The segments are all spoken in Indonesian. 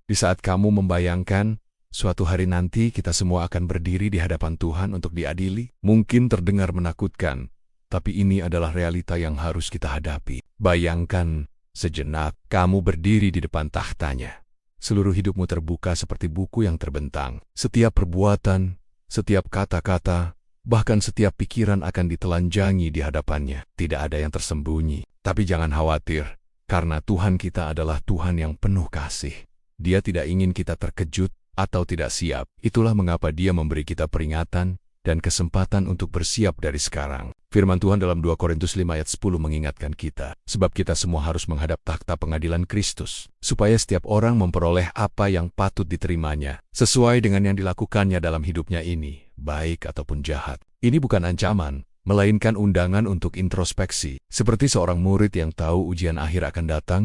Di saat kamu membayangkan, suatu hari nanti kita semua akan berdiri di hadapan Tuhan untuk diadili, mungkin terdengar menakutkan, tapi ini adalah realita yang harus kita hadapi. Bayangkan sejenak kamu berdiri di depan tahtanya. Seluruh hidupmu terbuka seperti buku yang terbentang. Setiap perbuatan, setiap kata-kata, bahkan setiap pikiran akan ditelanjangi di hadapannya. Tidak ada yang tersembunyi. Tapi jangan khawatir, karena Tuhan kita adalah Tuhan yang penuh kasih. Dia tidak ingin kita terkejut atau tidak siap. Itulah mengapa Dia memberi kita peringatan dan kesempatan untuk bersiap dari sekarang. Firman Tuhan dalam 2 Korintus 5 ayat 10 mengingatkan kita, sebab kita semua harus menghadap takhta pengadilan Kristus, supaya setiap orang memperoleh apa yang patut diterimanya, sesuai dengan yang dilakukannya dalam hidupnya ini, baik ataupun jahat. Ini bukan ancaman, melainkan undangan untuk introspeksi. Seperti seorang murid yang tahu ujian akhir akan datang,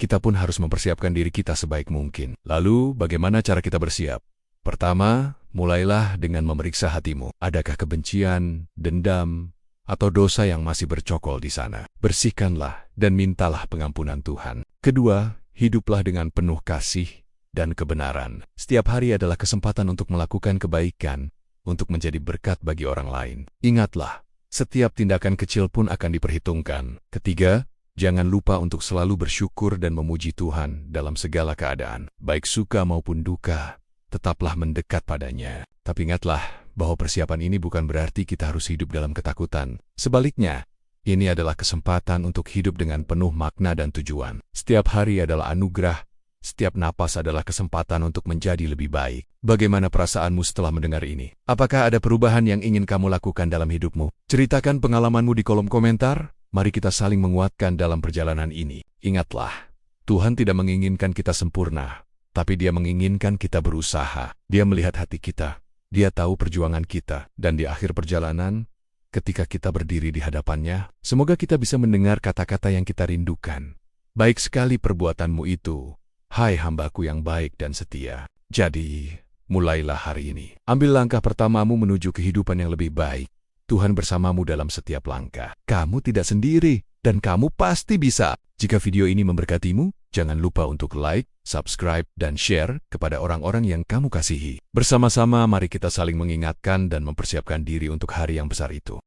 kita pun harus mempersiapkan diri kita sebaik mungkin. Lalu, bagaimana cara kita bersiap? Pertama, mulailah dengan memeriksa hatimu. Adakah kebencian, dendam, atau dosa yang masih bercokol di sana? Bersihkanlah dan mintalah pengampunan Tuhan. Kedua, hiduplah dengan penuh kasih dan kebenaran. Setiap hari adalah kesempatan untuk melakukan kebaikan, untuk menjadi berkat bagi orang lain. Ingatlah, setiap tindakan kecil pun akan diperhitungkan. Ketiga, jangan lupa untuk selalu bersyukur dan memuji Tuhan dalam segala keadaan. Baik suka maupun duka, tetaplah mendekat padanya. Tapi ingatlah bahwa persiapan ini bukan berarti kita harus hidup dalam ketakutan. Sebaliknya, ini adalah kesempatan untuk hidup dengan penuh makna dan tujuan. Setiap hari adalah anugerah, setiap napas adalah kesempatan untuk menjadi lebih baik. Bagaimana perasaanmu setelah mendengar ini? Apakah ada perubahan yang ingin kamu lakukan dalam hidupmu? Ceritakan pengalamanmu di kolom komentar. Mari kita saling menguatkan dalam perjalanan ini. Ingatlah, Tuhan tidak menginginkan kita sempurna, tapi Dia menginginkan kita berusaha. Dia melihat hati kita, Dia tahu perjuangan kita, dan di akhir perjalanan, ketika kita berdiri di hadapannya, semoga kita bisa mendengar kata-kata yang kita rindukan. Baik sekali perbuatanmu itu, hai hambaku yang baik dan setia. Jadi, mulailah hari ini. Ambil langkah pertamamu menuju kehidupan yang lebih baik. Tuhan bersamamu dalam setiap langkah. Kamu tidak sendiri, dan kamu pasti bisa. Jika video ini memberkatimu, jangan lupa untuk like, subscribe, dan share kepada orang-orang yang kamu kasihi. Bersama-sama mari kita saling mengingatkan dan mempersiapkan diri untuk hari yang besar itu.